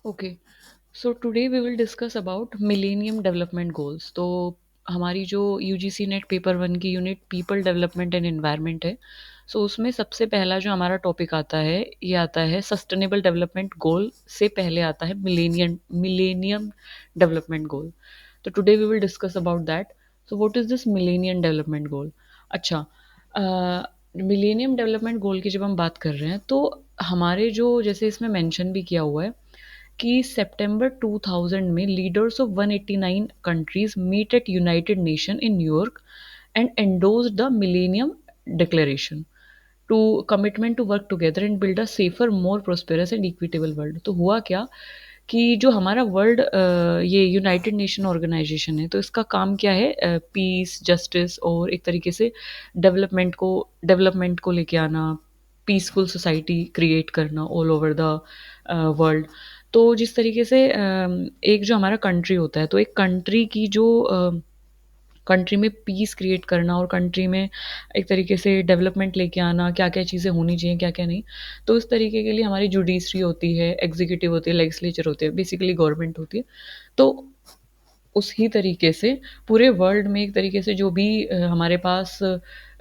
Okay, so today we will discuss about millennium development goals. तो हमारी जो UGC NET paper one की unit people development and environment है, so उसमें सबसे पहला जो हमारा टॉपिक आता है, ये आता है सस्टेनेबल डेवलपमेंट गोल से पहले आता है मिलेनियम मिलेनियम डेवलपमेंट गोल। तो today we will discuss about that. So what is this millennium development goal? अच्छा, मिलेनियम डेवलपमेंट गोल की जब हम बात कर रहे हैं तो हमारे जो जैसे इसमें मेंशन भी किया हुआ है कि सितंबर 2000 में leaders of 189 countries meet at United Nation in New York and endorse the millennium declaration to commitment to work together and build a safer more prosperous and equitable world. तो हुआ क्या कि जो हमारा वर्ल्ड ये यूनाइटेड नेशन ऑर्गेनाइजेशन है, तो इसका काम क्या है? पीस, जस्टिस और एक तरीके से डेवलपमेंट को लेके आना, पीसफुल सोसाइटी क्रिएट करना ऑल ओवर द वर्ल्ड। तो जिस तरीके से एक जो हमारा कंट्री होता है, तो एक कंट्री की जो कंट्री में पीस क्रिएट करना और कंट्री में एक तरीके से डेवलपमेंट लेके आना, क्या-क्या चीज़ें होनी चाहिए, क्या-क्या नहीं। तो उस तरीके के लिए हमारी जुडिशरी होती है, एग्ज़ीक्यूटिव होती है, लेजिस्लेचर होती है, बेसिकली गवर्नमेंट होती है। तो उसी तरीके से पूरे वर्ल्ड में एक तरीके से जो भी हमारे पास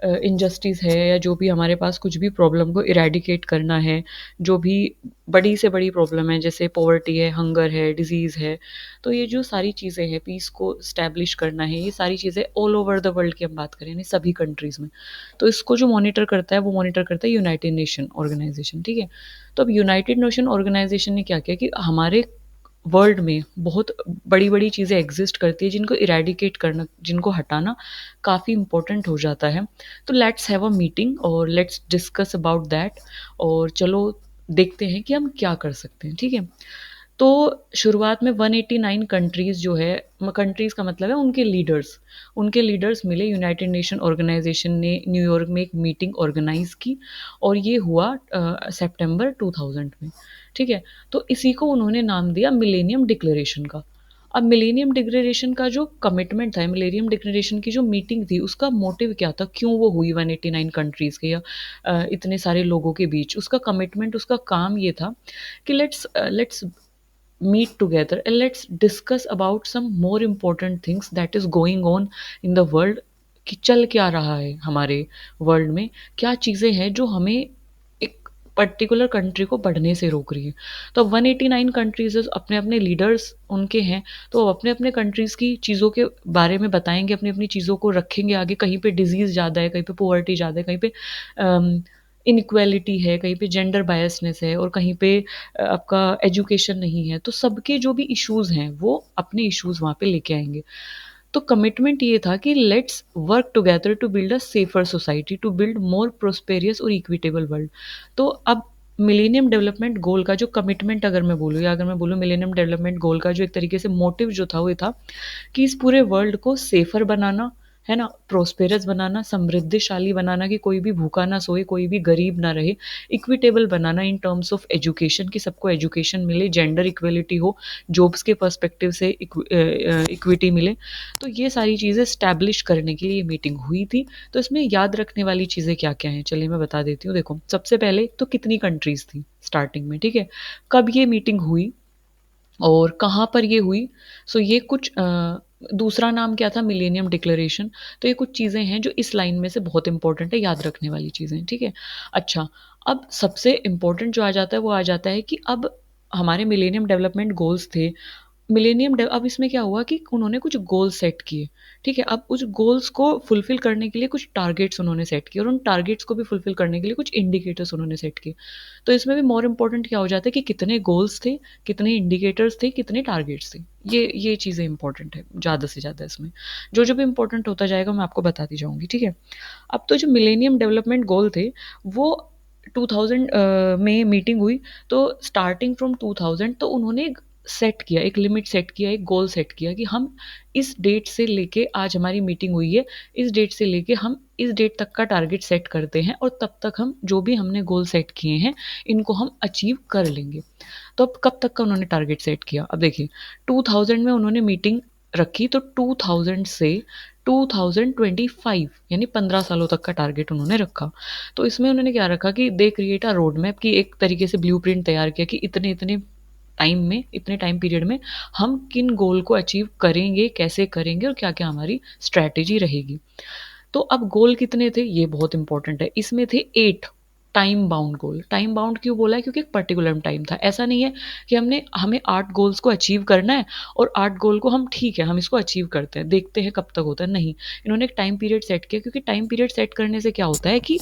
इनजस्टिस है या जो भी हमारे पास कुछ भी प्रॉब्लम को इरेडिकेट करना है, जो भी बड़ी से बड़ी प्रॉब्लम है जैसे पॉवर्टी है, हंगर है, डिज़ीज़ है, तो ये जो सारी चीज़ें हैं, पीस को एस्टैब्लिश करना है, ये सारी चीज़ें ऑल ओवर द वर्ल्ड की हम बात करें यानी सभी कंट्रीज़ में। तो इसको जो मॉनिटर करता है वो मॉनिटर करता है यूनाइटेड नेशन ऑर्गेनाइज़ेशन, ठीक है? तो अब यूनाइटेड नेशन ऑर्गेनाइज़ेशन ने क्या किया कि हमारे वर्ल्ड में बहुत बड़ी-बड़ी चीज़ें एग्ज़िस्ट करती हैं जिनको इरेडिकेट करना, जिनको हटाना काफ़ी इम्पोर्टेंट हो जाता है। तो लेट्स हैव अ मीटिंग और लेट्स डिस्कस अबाउट दैट और चलो देखते हैं कि हम क्या कर सकते हैं, ठीक है? तो शुरुआत में 189 कंट्रीज़ जो है, कंट्रीज़ का मतलब है उनके लीडर्स मिले, यूनाइटेड नेशन ऑर्गेनाइज़ेशन ने न्यूयॉर्क में एक मीटिंग ऑर्गेनाइज़ की और ये हुआ सितंबर 2000 में, ठीक है? तो इसी को उन्होंने नाम दिया मिलेनियम डिक्लेरेशन का। अब मिलेनियम डिक्लेरेशन का जो कमिटमेंट था, मिलेनियम डिक्लेरेशन की जो मीटिंग थी, उसका मोटिव क्या था? क्यों वो हुई 189 कंट्रीज़ के या इतने सारे लोगों के बीच? उसका कमिटमेंट, उसका काम ये था कि let's meet together and let's discuss about some more important things that is going on in the world। कि चल क्या रहा है हमारे वर्ल्ड में, क्या चीज़ें हैं जो हमें एक पर्टिकुलर कंट्री को बढ़ने से रोक रही है। तो 189 कंट्रीज अपने अपने लीडर्स उनके हैं, तो अपने अपने कंट्रीज़ की चीज़ों के बारे में बताएंगे, अपनी अपनी चीज़ों को रखेंगे आगे। कहीं पे डिजीज़ ज़्यादा है, कहीं पे पुअर्टी ज़्यादा है, कहीं पे इनइक्वालिटी है, कहीं पे जेंडर बायसनेस है और कहीं पे आपका एजुकेशन नहीं है। तो सबके जो भी इश्यूज़ हैं, वो अपने इश्यूज़ वहाँ पे लेके आएँगे। तो कमिटमेंट ये था कि let's work together to build a safer society, to build more prosperous और इक्विटेबल वर्ल्ड। तो अब मिलेनियम डेवलपमेंट गोल का जो कमिटमेंट अगर मैं बोलूँ या अगर मैं बोलूँ मिलेनियम डेवलपमेंट गोल का जो एक तरीके से मोटिव जो था वो ये था कि इस पूरे वर्ल्ड को सेफ़र बनाना, है ना? प्रोस्पेरस बनाना, समृद्धिशाली बनाना कि कोई भी भूखा ना सोए, कोई भी गरीब ना रहे, equitable banana in terms of education कि सबको एजुकेशन मिले, जेंडर इक्वालिटी हो, जॉब्स के पर्सपेक्टिव से इक्विटी मिले। तो ये सारी चीज़ें एस्टैब्लिश करने के लिए ये मीटिंग हुई थी। तो इसमें याद रखने वाली चीज़ें क्या-क्या हैं? चलिए मैं बता देती हूँ। देखो, सबसे पहले तो कितनी कंट्रीज़ थी स्टार्टिंग में, ठीक है? कब ये मीटिंग हुई और कहाँ पर ये हुई? सो ये कुछ दूसरा नाम क्या था? Millennium declaration. तो ये कुछ चीज़ें हैं जो इस लाइन में से बहुत इम्पोर्टेंट है, याद रखने वाली चीज़ें, ठीक है? अच्छा, अब सबसे इम्पोर्टेंट जो आ जाता है वो आ जाता है कि अब हमारे मिलेनियम डेवलपमेंट गोल्स थे। मिलेनियम डे अब इसमें क्या हुआ कि उन्होंने कुछ गोल सेट किए, ठीक है? अब उस गोल्स को फुलफ़िल करने के लिए कुछ टारगेट्स उन्होंने सेट किए और उन टारगेट्स को भी फुलफ़िल करने के लिए कुछ इंडिकेटर्स उन्होंने सेट किए। तो इसमें भी मोर इम्पोर्टेंट क्या हो जाता है कि कितने गोल्स थे, कितने इंडिकेटर्स थे, कितने टारगेट्स थे। ये चीज़ें इम्पोर्टेंट है ज़्यादा से ज़्यादा इसमें। जो-जो भी इम्पोर्टेंट होता जाएगा मैं आपको बताती जाऊँगी, ठीक है? अब तो जो मिलेनियम डेवलपमेंट गोल थे, वो 2000 में मीटिंग हुई, तो स्टार्टिंग फ्रॉम 2000 तो उन्होंने एक सेट किया, एक लिमिट सेट किया, एक गोल सेट किया कि हम इस डेट से लेके आज हमारी मीटिंग हुई है, इस डेट से लेके हम इस डेट तक का टारगेट सेट करते हैं और तब तक हम जो भी हमने गोल सेट किए हैं, इनको हम अचीव कर लेंगे। तो अब कब तक का उन्होंने टारगेट सेट किया? अब देखिए, 2000 में उन्होंने मीटिंग रखी तो 2000 से 2025 यानी 15 सालों तक का टारगेट उन्होंने रखा। तो इसमें उन्होंने क्या रखा कि they create a road map, कि एक तरीके से ब्लूप्रिंट तैयार किया कि इतने-इतने टाइम में, इतने टाइम पीरियड में हम किन गोल को अचीव करेंगे, कैसे करेंगे और क्या-क्या हमारी स्ट्रैटेजी रहेगी। तो अब गोल कितने थे ये बहुत इंपॉर्टेंट है। इसमें थे 8 टाइम बाउंड गोल। टाइम बाउंड क्यों बोला है? क्योंकि एक पर्टिकुलर टाइम था। ऐसा नहीं है कि हमें 8 गोल्स को अचीव करना है और 8 गोल को हम ठीक है, हम इसको अचीव करते हैं, देखते हैं कब तक होता है, नहीं। इन्होंने एक टाइम पीरियड सेट किया क्योंकि टाइम पीरियड सेट करने से क्या होता है कि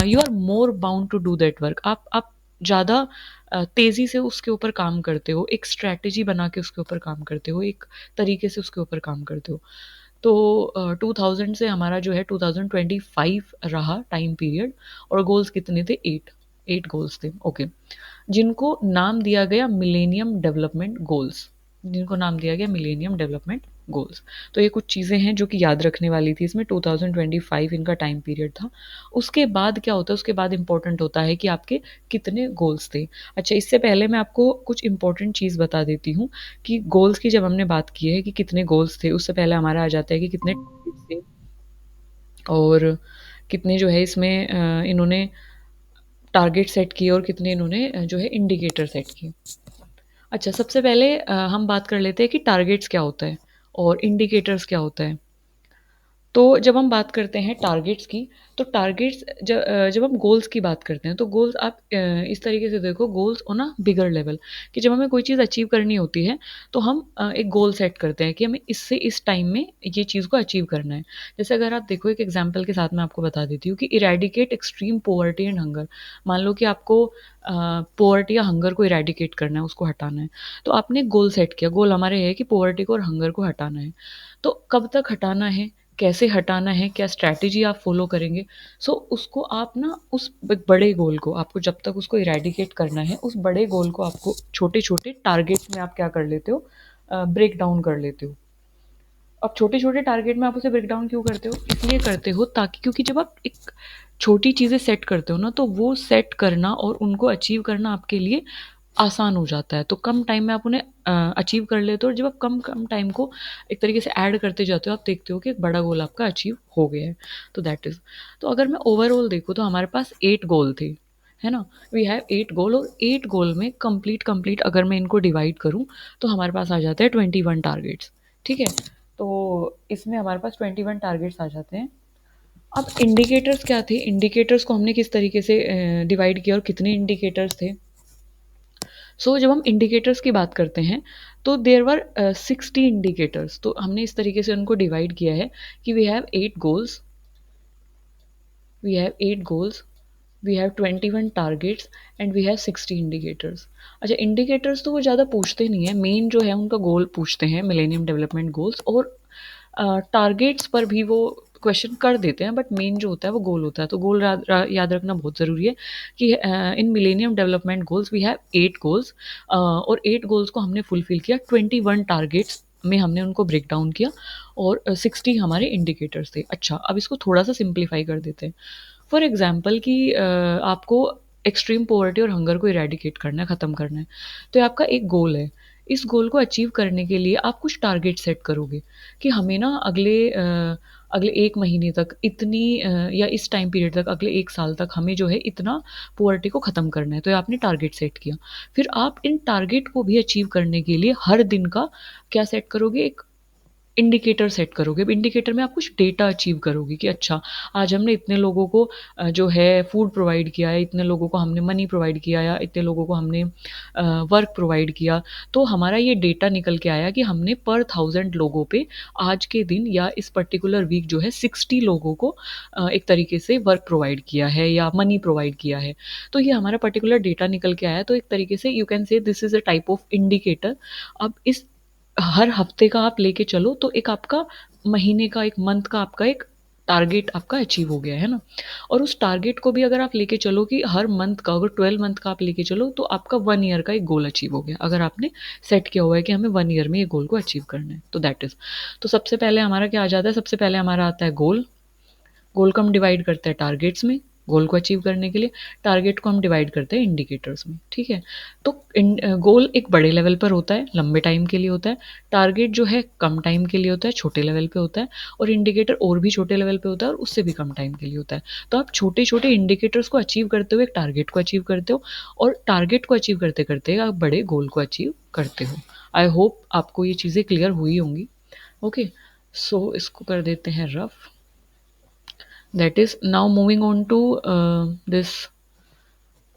you are more bound to do that work. आप ज़्यादा तेज़ी से उसके ऊपर काम करते हो, एक स्ट्रैटेजी बना के उसके ऊपर काम करते हो, एक तरीके से उसके ऊपर काम करते हो। तो 2000 से हमारा जो है 2025 रहा टाइम पीरियड और गोल्स कितने थे? 8 8 गोल्स थे, ओके। जिनको नाम दिया गया मिलेनियम डेवलपमेंट गोल्स, जिनको नाम दिया गया मिलेनियम डेवलपमेंट गोल्स। तो ये कुछ चीज़ें हैं जो कि याद रखने वाली थी इसमें। 2025 इनका टाइम पीरियड था। उसके बाद क्या होता है? उसके बाद इम्पोर्टेंट होता है कि आपके कितने गोल्स थे। अच्छा, इससे पहले मैं आपको कुछ इम्पोर्टेंट चीज़ बता देती हूँ कि गोल्स की जब हमने बात की है कि कितने गोल्स थे, उससे पहले हमारा आ जाता है कि कितने टारगेट्स थे और कितने जो है इसमें इन्होंने टारगेट सेट किए और कितने इन्होंने जो है इंडिकेटर सेट किए। अच्छा, सबसे पहले हम बात कर लेते हैं कि टारगेट्स क्या होता है और इंडिकेटर्स क्या होता है। तो जब हम बात करते हैं टारगेट्स की, तो टारगेट्स जब हम गोल्स की बात करते हैं, तो गोल्स आप इस तरीके से देखो, goals on a bigger level, कि जब हमें कोई चीज़ अचीव करनी होती है, तो हम एक गोल सेट करते हैं कि हमें इससे इस टाइम में ये चीज़ को अचीव करना है। जैसे अगर आप देखो, एक एग्जांपल के साथ मैं आपको बता देती हूँ कि eradicate extreme poverty and hunger. मान लो कि आपको पॉवर्टी या हंगर को इरेडिकेट करना है, उसको हटाना है। तो आपने गोल सेट किया, गोल हमारे है कि पॉवर्टी को और हंगर को हटाना है। तो कब तक हटाना है, कैसे हटाना है, क्या स्ट्रैटेजी आप फ़ॉलो करेंगे? सो उसको आप ना उस बड़े गोल को आपको जब तक उसको इरेडिकेट करना है, उस बड़े गोल को आपको छोटे-छोटे टारगेट्स में आप क्या कर लेते हो? ब्रेक डाउन कर लेते हो। अब छोटे-छोटे टारगेट में आप उसे ब्रेक डाउन क्यों करते हो? इसलिए करते हो ताकि, क्योंकि जब आप एक छोटी चीज़ें सेट करते हो ना, तो वो सेट करना और उनको अचीव करना आपके लिए आसान हो जाता है। तो कम टाइम में आप उन्हें अचीव कर लेते हो और जब आप कम-कम टाइम को एक तरीके से ऐड करते जाते हो, आप देखते हो कि एक बड़ा गोल आपका अचीव हो गया है। तो दैट इज़, तो अगर मैं ओवरऑल देखूँ तो हमारे पास 8 गोल थे, है ना? वी हैव 8 गोल और 8 गोल में कंप्लीट अगर मैं इनको डिवाइड करूँ, तो हमारे पास आ जाते हैं 21 टारगेट्स, ठीक है? तो इसमें हमारे पास 21 टारगेट्स आ जाते हैं। अब इंडिकेटर्स क्या थे? इंडिकेटर्स को हमने किस तरीके से डिवाइड किया और कितने इंडिकेटर्स थे? जब हम इंडिकेटर्स की बात करते हैं, तो देयर वर 60 इंडिकेटर्स। तो हमने इस तरीके से उनको डिवाइड किया है कि we have 8 goals, we have 21 targets and we have 60 indicators. अच्छा, इंडिकेटर्स तो वो ज़्यादा पूछते नहीं है, मेन जो है उनका गोल पूछते हैं, मिलेनियम डेवलपमेंट गोल्स, और टारगेट्स पर भी वो क्वेश्चन कर देते हैं, बट मेन जो होता है वो गोल होता है। तो गोल याद रखना बहुत ज़रूरी है कि इन millennium development goals we have 8 goals, और 8 गोल्स को हमने फुलफिल किया, 21 टारगेट्स में हमने उनको ब्रेक डाउन किया और 60 हमारे इंडिकेटर्स थे। अच्छा, अब इसको थोड़ा सा सिंप्लीफाई कर देते हैं। फॉर एग्जाम्पल कि आपको एक्सट्रीम पॉवर्टी और हंगर को इरेडिकेट करना है, ख़त्म करना है, तो ये आपका एक गोल है। इस गोल को अचीव करने के लिए आप कुछ टारगेट सेट करोगे कि हमें ना अगले 1 महीने तक इतनी या इस टाइम पीरियड तक, अगले 1 साल तक हमें जो है इतना पॉवर्टी को ख़त्म करना है। तो ये आपने टारगेट सेट किया। फिर आप इन टारगेट को भी अचीव करने के लिए हर दिन का क्या सेट करोगे? एक इंडिकेटर सेट करोगे। अब इंडिकेटर में आप कुछ डेटा अचीव करोगे कि अच्छा, आज हमने इतने लोगों को जो है फूड प्रोवाइड किया है, इतने लोगों को हमने मनी प्रोवाइड किया, या इतने लोगों को हमने वर्क प्रोवाइड किया। तो हमारा ये डेटा निकल के आया कि हमने पर 1000 लोगों पे आज के दिन या इस पर्टिकुलर वीक जो है 60 लोगों को एक तरीके से वर्क प्रोवाइड किया है या मनी प्रोवाइड किया है। तो ये हमारा पर्टिकुलर डेटा निकल के आया। तो एक तरीके से यू कैन से this is a type of indicator. अब इस हर हफ्ते का आप लेके चलो तो एक आपका महीने का, एक मंथ का आपका एक टारगेट आपका अचीव हो गया है ना। और उस टारगेट को भी अगर आप लेके चलो कि हर मंथ का, अगर 12 मंथ का आप लेके चलो, तो आपका 1 ईयर का एक गोल अचीव हो गया, अगर आपने सेट किया हुआ है कि हमें 1 ईयर में ये गोल को अचीव करना है। तो दैट इज़, तो सबसे पहले हमारा क्या आ जाता है? सबसे पहले हमारा आता है गोल। गोल को हम डिवाइड करते हैं टारगेट्स में, गोल को अचीव करने के लिए टारगेट को हम डिवाइड करते हैं इंडिकेटर्स में, ठीक है। तो गोल एक बड़े लेवल पर होता है, लंबे टाइम के लिए होता है, टारगेट जो है कम टाइम के लिए होता है, छोटे लेवल पे होता है, और इंडिकेटर और भी छोटे लेवल पे होता है और उससे भी कम टाइम के लिए होता है। तो आप छोटे छोटे इंडिकेटर्स को अचीव करते हुए एक टारगेट को अचीव करते हो, और टारगेट को अचीव करते करते आप बड़े गोल को अचीव करते हो। आई होप आपको ये चीज़ें क्लियर हुई होंगी। ओके, सो इसको कर देते हैं rough. That is now moving on to this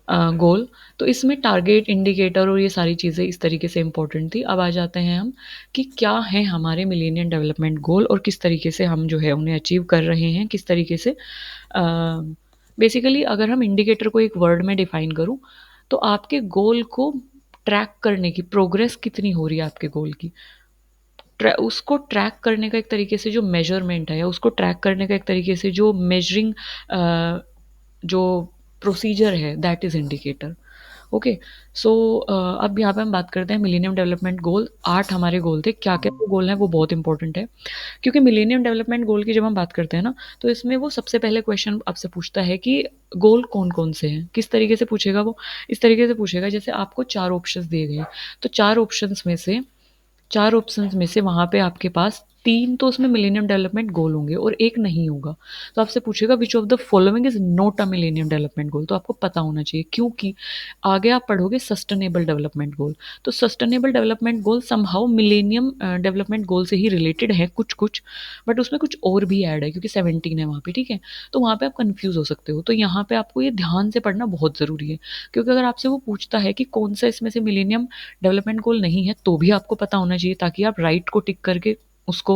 goal. तो इसमें टारगेट, इंडिकेटर और ये सारी चीज़ें इस तरीके से इंपॉर्टेंट थी। अब आ जाते हैं हम कि क्या है हमारे मिलेनियम डेवलपमेंट गोल और किस तरीके से हम जो है उन्हें अचीव कर रहे हैं, किस तरीके से। बेसिकली अगर हम इंडिकेटर को एक वर्ड में डिफाइन करूँ, तो आपके गोल को ट्रैक करने की प्रोग्रेस कितनी हो रही है आपके गोल की, उसको ट्रैक करने का एक तरीके से जो मेजरमेंट है, या उसको ट्रैक करने का एक तरीके से जो मेजरिंग जो प्रोसीजर है, दैट इज़ इंडिकेटर। ओके, सो अब यहाँ पे हम बात करते हैं मिलेनियम डेवलपमेंट गोल। 8 हमारे गोल थे। क्या क्या वो गोल हैं वो बहुत इंपॉर्टेंट है, क्योंकि मिलेनियम डेवलपमेंट गोल की जब हम बात करते हैं ना, तो इसमें वो सबसे पहले क्वेश्चन आपसे पूछता है कि गोल कौन कौन से हैं। किस तरीके से पूछेगा वो, इस तरीके से पूछेगा जैसे आपको 4 ऑप्शंस दिए गए हैं, तो 4 ऑप्शंस में से वहाँ पे आपके पास 3 तो उसमें मिलेनियम डेवलपमेंट गोल होंगे और एक नहीं होगा। तो आपसे पूछेगा which of the following is not a millennium development goal, तो आपको पता होना चाहिए, क्योंकि आगे आप पढ़ोगे सस्टेनेबल डेवलपमेंट गोल। तो sustainable development goal somehow millennium development goal से ही रिलेटेड है कुछ कुछ, बट उसमें कुछ और भी ऐड है क्योंकि 17 है वहाँ पे, ठीक है। तो वहाँ पे आप कंफ्यूज हो सकते हो, तो यहाँ पे आपको ये ध्यान से पढ़ना बहुत ज़रूरी है, क्योंकि अगर आपसे वो पूछता है कि कौन सा इसमें से मिलेनियम डेवलपमेंट गोल नहीं है, तो भी आपको पता होना चाहिए, ताकि आप राइट को टिक करके उसको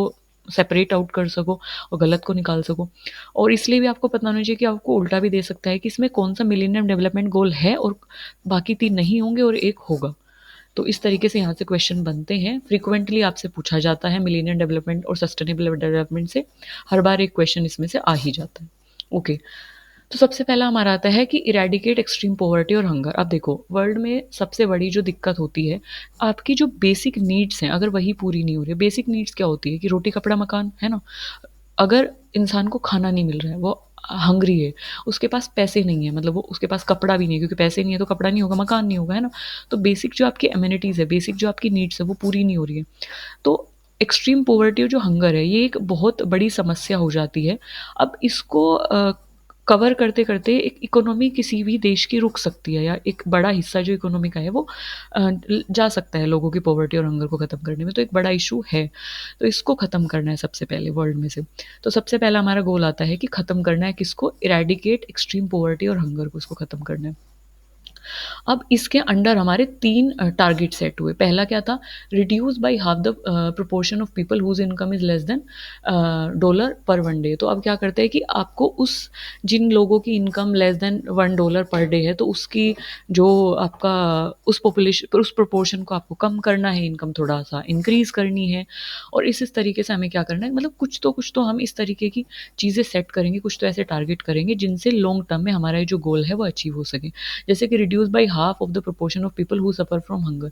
सेपरेट आउट कर सको और गलत को निकाल सको। और इसलिए भी आपको पता होना चाहिए कि आपको उल्टा भी दे सकता है कि इसमें कौन सा मिलेनियम डेवलपमेंट गोल है और बाकी 3 नहीं होंगे और एक होगा। तो इस तरीके से यहाँ से क्वेश्चन बनते हैं, फ्रीक्वेंटली आपसे पूछा जाता है मिलेनियम डेवलपमेंट और सस्टेनेबल डेवलपमेंट से, हर बार एक क्वेश्चन इसमें से आ ही जाता है। ओके, तो सबसे पहला हमारा आता है कि इरेडिकेट एक्सट्रीम पॉवर्टी और हंगर। अब देखो, वर्ल्ड में सबसे बड़ी जो दिक्कत होती है, आपकी जो बेसिक नीड्स हैं अगर वही पूरी नहीं हो रही है। बेसिक नीड्स क्या होती है कि रोटी कपड़ा मकान, है ना। अगर इंसान को खाना नहीं मिल रहा है, वो हंग्री है, उसके पास पैसे नहीं है, मतलब वो उसके पास कपड़ा भी नहीं है, क्योंकि पैसे नहीं है तो कपड़ा नहीं होगा, मकान नहीं होगा, है ना। तो बेसिक जो आपकी एम्यूनिटीज़ है, बेसिक जो आपकी नीड्स है वो पूरी नहीं हो रही है। तो एक्सट्रीम पॉवर्टी और जो हंगर है, ये एक बहुत बड़ी समस्या हो जाती है। अब इसको कवर करते करते एक इकोनॉमी किसी भी देश की रुक सकती है, या एक बड़ा हिस्सा जो इकोनॉमी का है वो जा सकता है लोगों की पॉवर्टी और हंगर को ख़त्म करने में। तो एक बड़ा इशू है, तो इसको ख़त्म करना है सबसे पहले वर्ल्ड में से। तो सबसे पहला हमारा गोल आता है कि ख़त्म करना है किसको, इरेडिकेट एक्सट्रीम पॉवर्टी और हंगर को, इसको ख़त्म करना है। अब इसके अंडर हमारे 3 टारगेट सेट हुए। पहला क्या था, reduce by half the proportion of people whose income is less than dollar per one day. तो अब क्या करते हैं कि आपको उस जिन लोगों की income less than $1 per day है, तो उसकी जो आपका उस पॉपुलेशन, उस प्रोपोर्शन को आपको कम करना है, इनकम थोड़ा-सा इंक्रीज़ करनी है। और इस तरीके से हमें क्या करना है, मतलब कुछ तो हम इस तरीके की चीज़ें सेट करेंगे, कुछ तो ऐसे टारगेट करेंगे जिनसे लॉन्ग टर्म में हमारा ये जो गोल है वो अचीव हो सके। जैसे कि reduce by half of the proportion of people who suffer from hunger.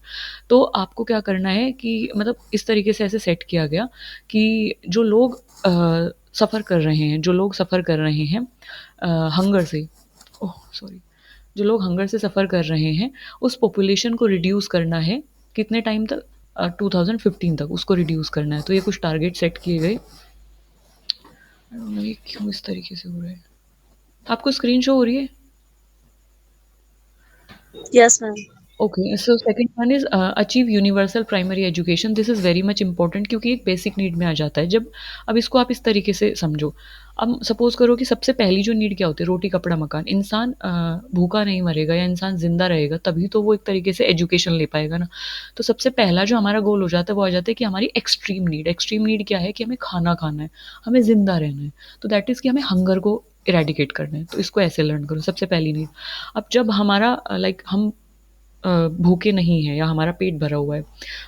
तो आपको क्या करना है कि मतलब इस तरीके से ऐसे सेट किया गया कि जो लोग सफ़र कर रहे हैं, जो लोग सफ़र कर रहे हैं हंगर से, ओह सॉरी, जो लोग हंगर से सफ़र कर रहे हैं, उस पॉपुलेशन को रिड्यूस करना है कितने टाइम तक, 2015 तक उसको रिड्यूस करना है। तो ये कुछ टारगेट सेट किए गए। आई डोंट नो ये क्यों इस तरीके से हो रहा है। आपको स्क्रीन शो हो रही है? Yes, ma'am. Okay, so second one is achieve universal primary education. This is very much important, क्योंकि एक बेसिक नीड में आ जाता है। जब अब इसको आप इस तरीके से समझो, अब सपोज़ करो कि सबसे पहली जो नीड क्या होती है, रोटी कपड़ा मकान। इंसान भूखा नहीं मरेगा या इंसान ज़िंदा रहेगा तभी तो वो एक तरीके से एजुकेशन ले पाएगा ना। तो सबसे पहला जो हमारा गोल हो जाता है वो आ जाता है कि हमारी एक्सट्रीम नीड क्या है, कि हमें खाना खाना है, हमें ज़िंदा रहना है। तो दैट इज़ कि हमें हंगर को इरेडिकेट करना है। तो इसको ऐसे लर्न करो, सबसे पहली नीड। अब जब हमारा लाइक हम भूखे नहीं हैं या हमारा पेट भरा हुआ है,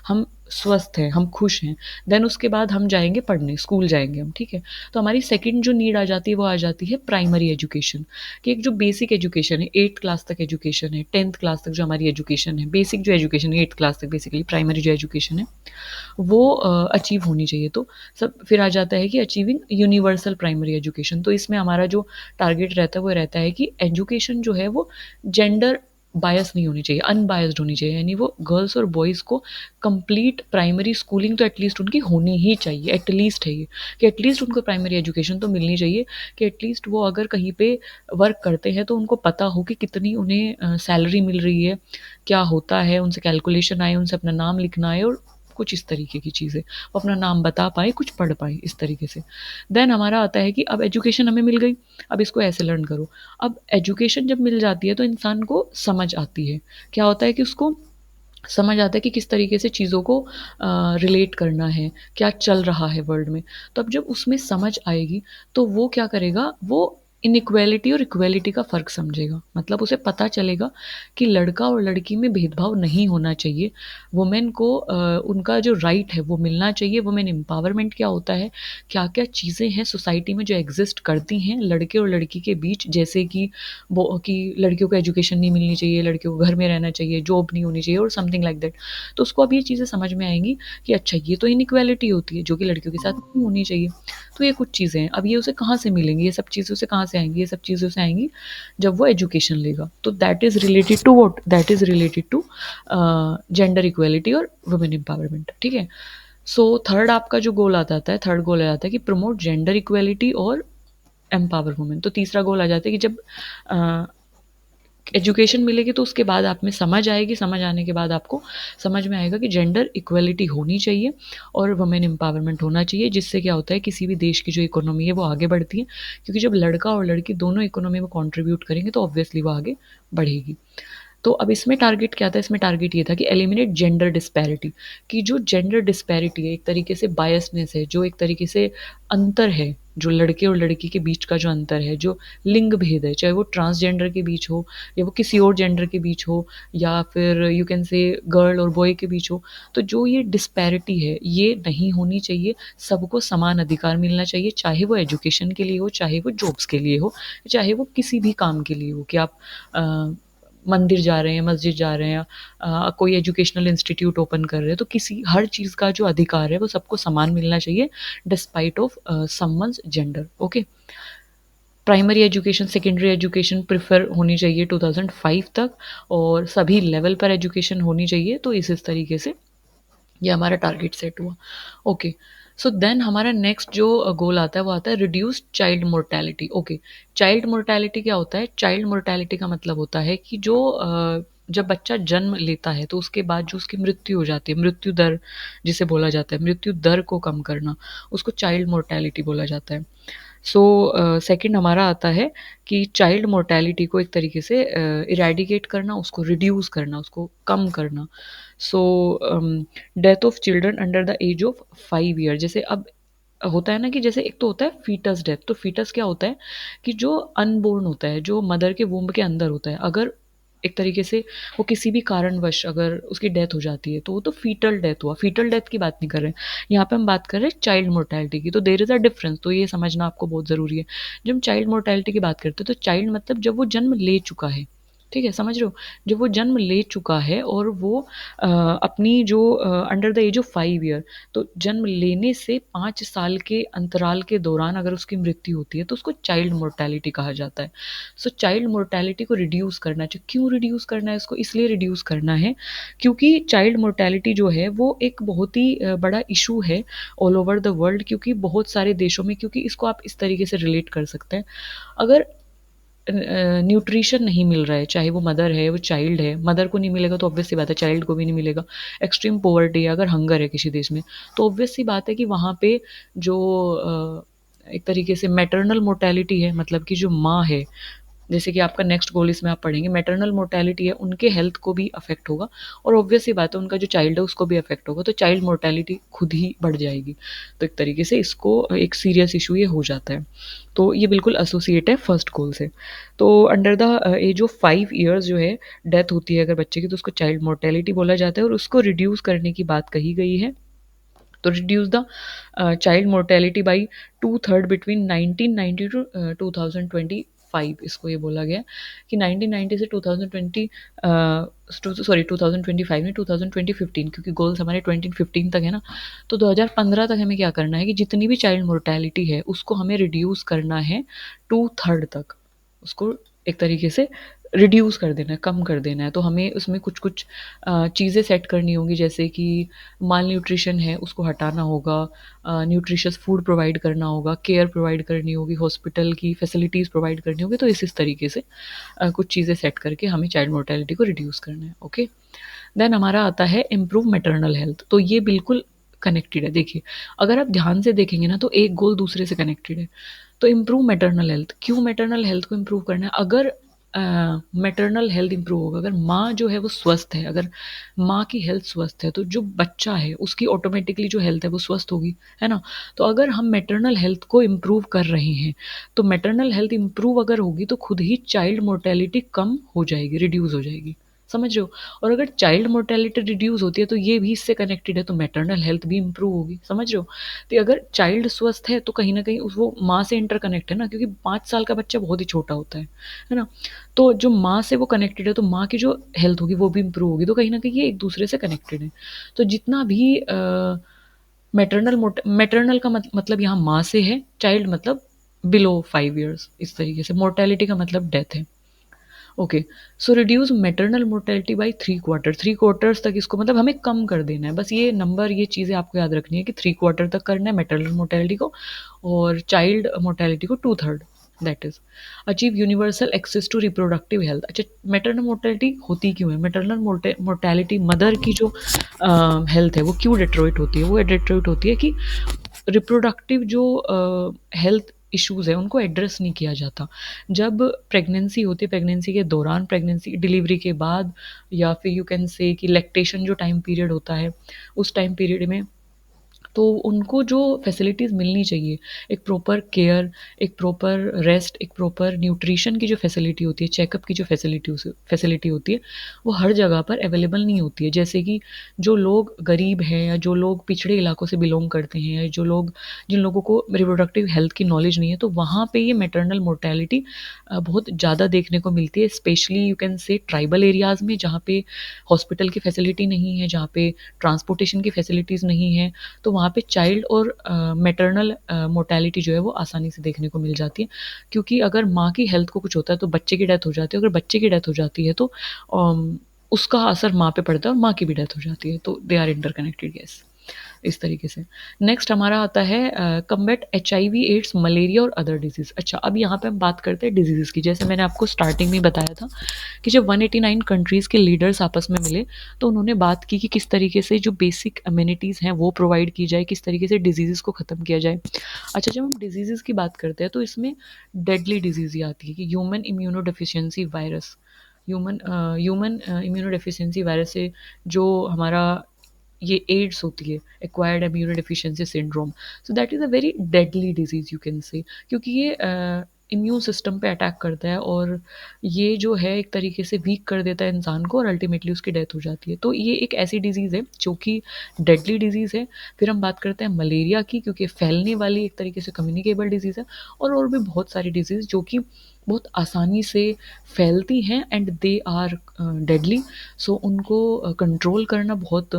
हम स्वस्थ हैं, हम खुश हैं, देन उसके बाद हम जाएँगे पढ़ने, स्कूल जाएँगे हम, ठीक है? तो हमारी सेकंड जो नीड आ जाती है, वो आ जाती है प्राइमरी एजुकेशन, कि एक जो बेसिक एजुकेशन है, 8th क्लास तक एजुकेशन है, 10th क्लास तक जो हमारी एजुकेशन है, बेसिक जो एजुकेशन है 8th क्लास तक बेसिकली प्राइमरी जो एजुकेशन है, वो अचीव होनी चाहिए। तो सब फिर आ जाता है कि अचीविंग यूनिवर्सल प्राइमरी एजुकेशन। तो इसमें हमारा जो टारगेट रहता है वो रहता है कि एजुकेशन जो है वो जेंडर बायस नहीं होनी चाहिए, अनबायस्ड होनी चाहिए, यानी वो गर्ल्स और बॉयज़ को कंप्लीट प्राइमरी स्कूलिंग तो एटलीस्ट उनकी होनी ही चाहिए, एटलीस्ट है ये, कि एटलीस्ट उनको प्राइमरी एजुकेशन तो मिलनी चाहिए, कि एटलीस्ट वो अगर कहीं पे वर्क करते हैं तो उनको पता हो कि कितनी उन्हें सैलरी मिल रही है, क्या होता है, उनसे कैलकुलेशन आए, उनसे अपना नाम लिखना आए और कुछ इस तरीके की चीज़ें, वो अपना नाम बता पाएँ, कुछ पढ़ पाएँ इस तरीके से। देन हमारा आता है कि अब एजुकेशन हमें मिल गई, अब इसको ऐसे लर्न करो। अब एजुकेशन जब मिल जाती है तो इंसान को समझ आती है। क्या होता है कि उसको समझ आता है कि किस तरीके से चीज़ों को रिलेट करना है, क्या चल रहा है वर्ल्ड में। तो अब जब उसमें समझ आएगी, तो वो क्या करेगा, वो इनइक्वालिटी और इक्वालिटी का फ़र्क समझेगा। मतलब उसे पता चलेगा कि लड़का और लड़की में भेदभाव नहीं होना चाहिए। वुमेन को उनका जो राइट है वो मिलना चाहिए। वुमेन एम्पावरमेंट क्या होता है, क्या-क्या चीज़ें हैं सोसाइटी में जो एग्ज़िस्ट करती हैं लड़के और लड़की के बीच, जैसे कि वो कि लड़कियों को एजुकेशन नहीं मिलनी चाहिए, लड़कियों को घर में रहना चाहिए, जॉब नहीं होनी चाहिए और समथिंग लाइक दैट। तो उसको अब ये चीज़ें समझ में आएँगी कि अच्छा ये तो इनइक्वालिटी होती है, जो कि लड़कियों के साथ नहीं होनी चाहिए। तो ये कुछ चीज़ें हैं। अब ये उसे कहाँ से मिलेंगी, ये सब चीज़ें उसे कहाँ से आएँगी? ये सब चीज़ें उसे आएँगी जब वो एजुकेशन लेगा। तो that is related to what? That is related to gender equality और वुमेन एम्पावरमेंट, ठीक है? सो थर्ड आपका जो गोल आ जाता है, थर्ड गोल आ जाता है कि प्रमोट जेंडर इक्वालिटी और एम्पावर वुमेन। तो तीसरा गोल आ जाता है कि जब अ, एजुकेशन मिलेगी तो उसके बाद आप में समझ आएगी, समझ आने के बाद आपको समझ में आएगा कि जेंडर इक्वालिटी होनी चाहिए और वुमेन एम्पावरमेंट होना चाहिए, जिससे क्या होता है किसी भी देश की जो इकोनॉमी है वो आगे बढ़ती है, क्योंकि जब लड़का और लड़की दोनों इकोनॉमी में कंट्रीब्यूट करेंगे तो ऑब्वियसली वो आगे बढ़ेगी। तो अब इसमें टारगेट क्या था? इसमें टारगेट ये था कि एलिमिनेट जेंडर डिस्पैरिटी, कि जो जेंडर डिस्पैरिटी है, एक तरीके से बायसनेस है, जो एक तरीके से अंतर है, जो लड़के और लड़की के बीच का जो अंतर है, जो लिंग भेद है, चाहे वो ट्रांसजेंडर के बीच हो या वो किसी और जेंडर के बीच हो या फिर यू कैन से गर्ल और बॉय के बीच हो, तो जो ये डिस्पैरिटी है, ये नहीं होनी चाहिए। सबको समान अधिकार मिलना चाहिए, चाहे वो एजुकेशन के लिए हो, चाहे वो जॉब्स के लिए हो, चाहे वो किसी भी काम के लिए हो, कि आप मंदिर जा रहे हैं, मस्जिद जा रहे हैं, कोई एजुकेशनल इंस्टीट्यूट ओपन कर रहे हैं, तो किसी हर चीज़ का जो अधिकार है वो सबको समान मिलना चाहिए despite of someone's gender. Okay. Primary education, secondary education prefer होनी चाहिए 2005 तक और सभी लेवल पर एजुकेशन होनी चाहिए। तो इस तरीके से ये हमारा टारगेट सेट हुआ। ओके। सो देन हमारा नेक्स्ट जो गोल आता है वो आता है reduce child mortality. Okay. Child mortality क्या होता है? चाइल्ड मोर्टेलिटी का मतलब होता है कि जो जब बच्चा जन्म लेता है तो उसके बाद जो उसकी मृत्यु हो जाती है, मृत्यु दर जिसे बोला जाता है, मृत्यु दर को कम करना, उसको चाइल्ड मोर्टेलिटी बोला जाता है। सो सेकंड हमारा आता है कि चाइल्ड मोर्टेलिटी को एक तरीके से इरेडिकेट करना, उसको रिड्यूस करना, उसको कम करना। So death of children under the age of 5 year, जैसे अब होता है ना कि जैसे एक तो होता है फीटस डेथ। तो फीटस क्या होता है कि जो अनबोर्न होता है, जो मदर के वूम्ब के अंदर होता है, अगर एक तरीके से वो किसी भी कारणवश अगर उसकी डेथ हो जाती है तो वो तो फीटल डेथ हुआ। फीटल डेथ की बात नहीं कर रहे हैं यहाँ पे, हम बात कर रहे हैं चाइल्ड मोर्टेलिटी की। तो देयर इज़ अ डिफरेंस, तो ये समझना आपको बहुत ज़रूरी है। जब हम चाइल्ड मोर्टेलिटी की बात करते हैं तो चाइल्ड मतलब जब वो जन्म ले चुका है, ठीक है, समझ रहे हो? जब वो जन्म ले चुका है और वो अपनी जो under the age of 5 year, तो जन्म लेने से 5 साल के अंतराल के दौरान अगर उसकी मृत्यु होती है तो उसको चाइल्ड मोर्टेलिटी कहा जाता है। सो चाइल्ड मोर्टेलिटी को रिड्यूस करना चाहिए। क्यों रिड्यूस करना है इसको? इसलिए रिड्यूस करना है क्योंकि चाइल्ड मोर्टेलिटी जो है वो एक बहुत ही बड़ा इशू है ऑल ओवर द वर्ल्ड, क्योंकि बहुत सारे देशों में, क्योंकि इसको आप इस तरीके से रिलेट कर सकते हैं। अगर न्यूट्रिशन नहीं मिल रहा है, चाहे वो मदर है, वो चाइल्ड है, मदर को नहीं मिलेगा तो ऑब्वियस सी बात है चाइल्ड को भी नहीं मिलेगा। एक्सट्रीम पॉवर्टी है, अगर हंगर है किसी देश में, तो ऑब्वियस सी बात है कि वहाँ पे जो एक तरीके से मैटरनल मोर्टेलिटी है, मतलब कि जो माँ है, जैसे कि आपका नेक्स्ट गोल इसमें आप पढ़ेंगे मैटरनल मोर्टेलिटी है, उनके हेल्थ को भी अफेक्ट होगा और ऑब्वियस सी बात है उनका जो चाइल्ड है उसको भी अफेक्ट होगा, तो चाइल्ड मोर्टेलिटी खुद ही बढ़ जाएगी। तो एक तरीके से इसको एक सीरियस इशू ये हो जाता है। तो ये बिल्कुल एसोसिएट है फर्स्ट गोल से। तो under the age of 5 years जो है डेथ होती है अगर बच्चे की, तो उसको चाइल्ड मोर्टेलिटी बोला जाता है और उसको रिड्यूस करने की बात कही गई है। तो reduce the child mortality by 2/3 between 1990 to 2025, इसको ये बोला गया कि 1990 से 2020 सॉरी 2025 में 2015, क्योंकि गोल्स हमारे 2015 तक है ना, तो 2015 तक हमें क्या करना है कि जितनी भी चाइल्ड मोर्टेलिटी है उसको हमें रिड्यूस करना है 2/3 तक, उसको एक तरीके से रिड्यूस कर देना है, कम कर देना है। तो हमें उसमें कुछ कुछ चीज़ें सेट करनी होंगी, जैसे कि माल न्यूट्रिशन है उसको हटाना होगा, न्यूट्रिशियस फूड प्रोवाइड करना होगा, केयर प्रोवाइड करनी होगी, हॉस्पिटल की फैसिलिटीज़ प्रोवाइड करनी होगी। तो इस तरीके से कुछ चीज़ें सेट करके हमें चाइल्ड मोर्टेलिटी को रिड्यूस करना है। ओके, देन हमारा आता है इम्प्रूव मैटरनल हेल्थ। तो ये बिल्कुल कनेक्टेड है। देखिए, अगर आप ध्यान से देखेंगे ना तो एक गोल दूसरे से कनेक्टेड है। तो इम्प्रूव मैटरनल हेल्थ, क्यों मैटरनल हेल्थ को इम्प्रूव करना है? अगर मैटरनल हेल्थ इम्प्रूव होगा, अगर माँ जो है वो स्वस्थ है, अगर माँ की हेल्थ स्वस्थ है तो जो बच्चा है उसकी ऑटोमेटिकली जो हेल्थ है वो स्वस्थ होगी, है ना? तो अगर हम मैटरनल हेल्थ को इम्प्रूव कर रहे हैं, तो मैटरनल हेल्थ इम्प्रूव अगर होगी तो खुद ही चाइल्ड मोर्टेलिटी कम हो जाएगी, रिड्यूस हो जाएगी, समझ रहे हो? और अगर चाइल्ड मोर्टेलिटी रिड्यूस होती है तो ये भी इससे कनेक्टेड है, तो मैटरनल हेल्थ भी इम्प्रूव होगी, समझ रहे हो? तो अगर चाइल्ड स्वस्थ है तो कहीं ना कहीं वो माँ से इंटरकनेक्ट है ना, क्योंकि 5 साल का बच्चा बहुत ही छोटा होता है ना? तो जो माँ से वो कनेक्टेड है तो माँ की जो हेल्थ होगी वो भी इम्प्रूव होगी, तो कहीं ना कहीं ये एक दूसरे से कनेक्टेड है। तो जितना भी मैटरनल का मतलब यहाँ माँ से है, चाइल्ड मतलब बिलो 5 ईयर्स, इस तरीके से मोर्टेलिटी का मतलब डेथ है। Okay, so reduce maternal mortality by 3/4 तक, इसको मतलब हमें कम कर देना है। बस ये नंबर, ये चीज़ें आपको याद रखनी है कि 3/4 तक करना है मैटरनल मोर्टेलिटी को, और चाइल्ड मोर्टेलिटी को 2/3, that is achieve universal access to reproductive health. अच्छा, मैटरनल मोर्टेलिटी होती क्यों है? मैटरनल मोर्टेलिटी, मदर की जो हेल्थ है वो क्यों डिट्रॉइट होती है? वो डिट्रॉइट होती है कि रिप्रोडक्टिव जो हेल्थ इश्यूज़ है उनको एड्रेस नहीं किया जाता। जब प्रेगनेंसी होती है, प्रेगनेंसी के दौरान, प्रेगनेंसी डिलीवरी के बाद, या फिर यू कैन से कि लैक्टेशन जो टाइम पीरियड होता है, उस टाइम पीरियड में तो उनको जो फैसिलिटीज़ मिलनी चाहिए, एक प्रॉपर केयर, एक प्रॉपर रेस्ट, एक प्रॉपर न्यूट्रिशन की जो फैसिलिटी होती है, चेकअप की जो फैसिलिटी होती है, वो हर जगह पर अवेलेबल नहीं होती है। जैसे कि जो लोग गरीब हैं या जो लोग पिछड़े इलाकों से बिलोंग करते हैं, या जो लोग, जिन लोगों को रिप्रोडक्टिव हेल्थ की नॉलेज नहीं है, तो वहाँ पे ये मैटरनल मोर्टेलिटी बहुत ज़्यादा देखने को मिलती है, स्पेशली यू कैन से ट्राइबल एरियाज़ में, जहाँ पे हॉस्पिटल की फैसिलिटी नहीं है, जहाँ पे ट्रांसपोर्टेशन की फैसिलिटीज़ नहीं है। तो वहाँ पे चाइल्ड और मैटरनल मोर्टेलिटी जो है वो आसानी से देखने को मिल जाती है, क्योंकि अगर माँ की हेल्थ को कुछ होता है तो बच्चे की डेथ हो जाती है, अगर बच्चे की डेथ हो जाती है तो उसका असर माँ पे पड़ता है और माँ की भी डेथ हो जाती है। तो दे आर इंटरकनेक्टेड, यस, इस तरीके से। नेक्स्ट हमारा आता है कम्बैट HIV, एड्स, मलेरिया और अदर डिजीज़। अच्छा, अब यहाँ पे हम बात करते हैं डिजीज़ की। जैसे मैंने आपको स्टार्टिंग में बताया था कि जब 189 कंट्रीज़ के लीडर्स आपस में मिले तो उन्होंने बात की कि किस तरीके से जो बेसिक अम्यूनिटीज़ हैं वो प्रोवाइड की जाए, किस तरीके से डिजीज़ को ख़त्म किया जाए। अच्छा, जब हम डिजीज़ की बात करते हैं तो इसमें डेडली डिजीज़ ये आती है कि human immuno deficiency virus, human immuno deficiency virus से जो हमारा ये एड्स होती है, acquired immuno deficiency syndrome, so that is a very deadly disease you can say, क्योंकि ये इम्यून सिस्टम पे अटैक करता है और ये जो है एक तरीके से वीक कर देता है इंसान को और अल्टीमेटली उसकी डेथ हो जाती है। तो ये एक ऐसी डिजीज़ है जो कि डेडली डिजीज़ है। फिर हम बात करते हैं मलेरिया की, क्योंकि फैलने वाली एक तरीके से कम्युनिकेबल डिजीज़ है, और भी बहुत सारी डिजीज़ जो कि बहुत आसानी से फैलती हैं एंड दे आर डेडली। सो उनको कंट्रोल करना बहुत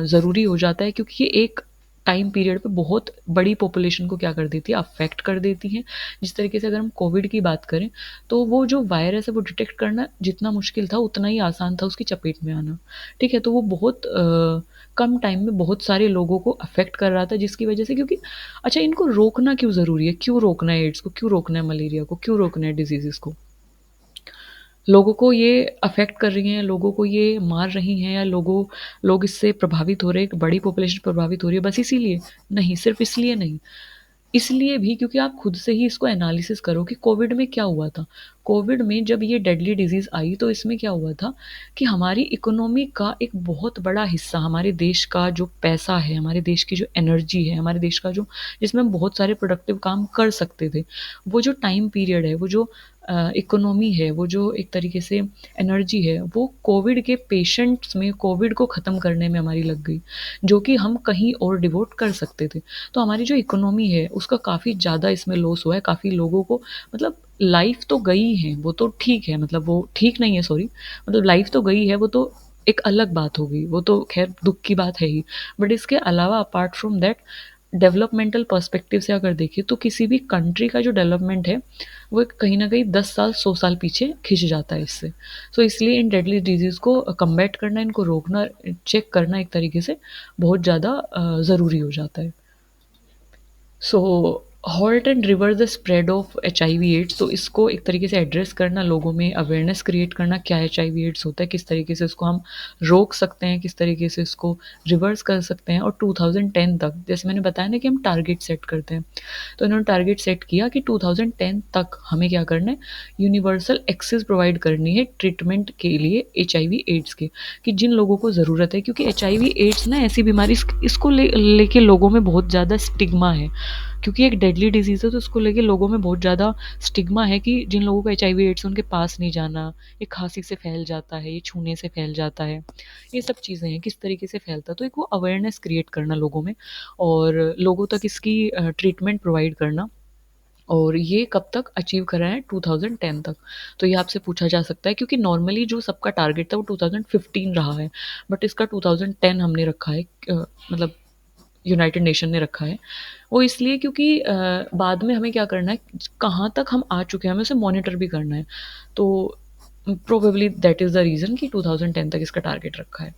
ज़रूरी हो जाता है, क्योंकि ये एक टाइम पीरियड पे बहुत बड़ी पॉपुलेशन को क्या कर देती है, अफेक्ट कर देती हैं। जिस तरीके से अगर हम कोविड की बात करें तो वो जो वायरस है वो डिटेक्ट करना जितना मुश्किल था उतना ही आसान था उसकी चपेट में आना। ठीक है, तो वो बहुत कम टाइम में बहुत सारे लोगों को अफेक्ट कर रहा था, जिसकी वजह से, क्योंकि अच्छा, इनको रोकना क्यों ज़रूरी है? क्यों रोकना है एड्स को, क्यों रोकना है मलेरिया को, क्यों रोकना है डिजीज़ को? लोगों को ये अफ़ेक्ट कर रही हैं, लोगों को ये मार रही हैं, या लोग इससे प्रभावित हो रहे हैं, एक बड़ी पॉपुलेशन प्रभावित हो रही है बस इसीलिए? नहीं, सिर्फ़ इसलिए नहीं। इसलिए भी क्योंकि आप खुद से ही इसको एनालिसिस करो कि कोविड में क्या हुआ था। कोविड में जब ये डेडली डिज़ीज़ आई तो इसमें क्या हुआ था कि हमारी इकोनॉमी का एक बहुत बड़ा हिस्सा, हमारे देश का जो पैसा है, हमारे देश की जो एनर्जी है, हमारे देश का जो जिसमें हम बहुत सारे प्रोडक्टिव काम कर सकते थे, वो जो टाइम पीरियड है, वो जो इकोनॉमी है, वो जो एक तरीके से एनर्जी है, वो कोविड के पेशेंट्स में कोविड को ख़त्म करने में हमारी लग गई, जो कि हम कहीं और डिवोट कर सकते थे। तो हमारी जो इकोनॉमी है उसका काफ़ी ज़्यादा इसमें लॉस हुआ है, काफ़ी लोगों को मतलब लाइफ तो गई है, वो तो ठीक है, मतलब वो ठीक नहीं है, सॉरी, मतलब लाइफ तो गई है, वो तो एक अलग बात हो गई, वो तो खैर दुख की बात है ही। बट इसके अलावा apart from that, developmental perspective से अगर देखें तो किसी भी कंट्री का जो डेवलपमेंट है वो कहीं ना कहीं 10 साल 100 साल पीछे खिंच जाता है इससे। सो इसलिए इन डेडली डिजीज़ को कम्बैट करना, इनको रोकना, चेक करना एक तरीके से बहुत ज़्यादा ज़रूरी हो जाता है। So halt and reverse the spread of HIV AIDS, तो इसको एक तरीके से एड्रेस करना, लोगों में अवेयरनेस क्रिएट करना, क्या HIV एड्स होता है, किस तरीके से इसको हम रोक सकते हैं, किस तरीके से इसको रिवर्स कर सकते हैं। और 2010 तक, जैसे मैंने बताया ना कि हम टारगेट सेट करते हैं, तो इन्होंने टारगेट सेट किया कि 2010 तक हमें क्या करना है, यूनिवर्सल एक्सेस प्रोवाइड करनी है ट्रीटमेंट के लिए HIV एड्स के, कि जिन लोगों को ज़रूरत है, क्योंकि HIV एड्स ना ऐसी बीमारी, इसको लेके लोगों में बहुत ज़्यादा स्टिग्मा है, क्योंकि एक डेडली डिजीज़ है, तो उसको लेके लोगों में बहुत ज़्यादा स्टिग्मा है कि जिन लोगों को HIV एड्स है उनके पास नहीं जाना, ये खांसी से फैल जाता है, ये छूने से फैल जाता है, ये सब चीज़ें हैं, किस तरीके से फैलता है। तो एक वो अवेयरनेस क्रिएट करना लोगों में, और लोगों तक इसकी ट्रीटमेंट प्रोवाइड करना, और ये कब तक अचीव करा है, 2010 तक। तो ये आपसे पूछा जा सकता है, क्योंकि नॉर्मली जो सबका टारगेट था वो 2015 रहा है, बट इसका 2010 हमने रखा है, मतलब यूनाइटेड नेशन ने रखा है। वो इसलिए क्योंकि बाद में हमें क्या करना है, कहाँ तक हम आ चुके हैं, हमें उसे मॉनिटर भी करना है। तो probably that is the reason कि 2010 तक इसका टारगेट रखा है।